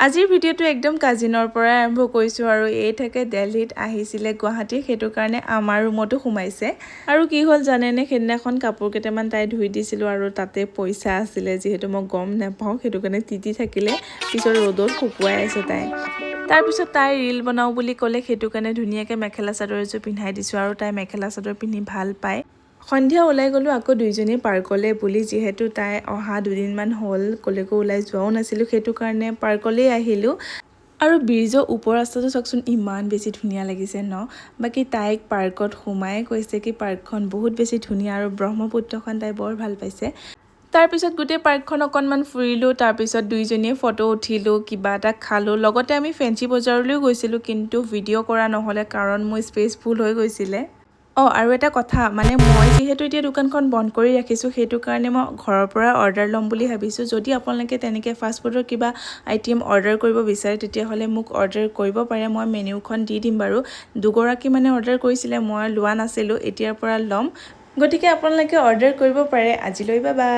আজিৰ ভিডিঅ'টো একদম কাজিনৰ পৰা আৰম্ভ কৰিছোঁ আৰু এই থাকে দিল্লীত আহিছিলে গুৱাহাটী সেইটো কাৰণে আমাৰ ৰুমতো সোমাইছে আৰু কি হ'ল জানেনে সেইদিনাখন কাপোৰ কেইটামান তাই ধুই দিছিলোঁ আৰু তাতে পইচা আছিলে যিহেতু মই গম নাপাওঁ সেইটো কাৰণে তিতি থাকিলে পিছত ৰ'দত শুকুৱাই আছে তাই তাৰপিছত তাই ৰীল বনাওঁ বুলি ক'লে সেইটো কাৰণে ধুনীয়াকৈ মেখেলা চাদৰ এযোৰ পিন্ধাই দিছোঁ আৰু তাই মেখেলা চাদৰ পিন্ধি ভাল পায় সন্ধিয়া ওলাই গ'লো আকৌ দুইজনী পাৰ্কলৈ বুলি যিহেতু তাই অহা দুদিনমান হ'ল কলৈকো ওলাই যোৱাও নাছিলোঁ সেইটো কাৰণে পাৰ্কলৈ আহিলোঁ আৰু ব্ৰিজৰ ওপৰ ৰাস্তাটো চাওকচোন ইমান বেছি ধুনীয়া লাগিছে ন বাকী তাইক পাৰ্কত সোমাই কৈছে কি পাৰ্কখন বহুত বেছি ধুনীয়া আৰু ব্ৰহ্মপুত্ৰখন তাই বৰ ভাল পাইছে তাৰপিছত গোটেই পাৰ্কখন অকণমান ফুৰিলোঁ তাৰপিছত দুইজনীয়ে ফটো উঠিলোঁ কিবা এটা খালোঁ লগতে আমি ফেঞ্চি বজাৰলৈও গৈছিলোঁ কিন্তু ভিডিঅ' কৰা নহ'লে কাৰণ মোৰ স্পেচ ফুল হৈ গৈছিলে আৰু এটা কথা মানে মই যিহেতু এতিয়া দোকানখন বন্ধ কৰি ৰাখিছোঁ সেইটো কাৰণে মই ঘৰৰ পৰা অৰ্ডাৰ ল'ম বুলি ভাবিছোঁ যদি আপোনালোকে তেনেকৈ ফাষ্ট ফুডৰ কিবা আইটেম অৰ্ডাৰ কৰিব বিচাৰে তেতিয়াহ'লে মোক অৰ্ডাৰ কৰিব পাৰে মই মেনুখন দি দিম বাৰু দুগৰাকী মানে অৰ্ডাৰ কৰিছিলে মই লোৱা নাছিলোঁ এতিয়াৰ পৰা ল'ম গতিকে আপোনালোকে অৰ্ডাৰ কৰিব পাৰে আজিলৈ বাই বাই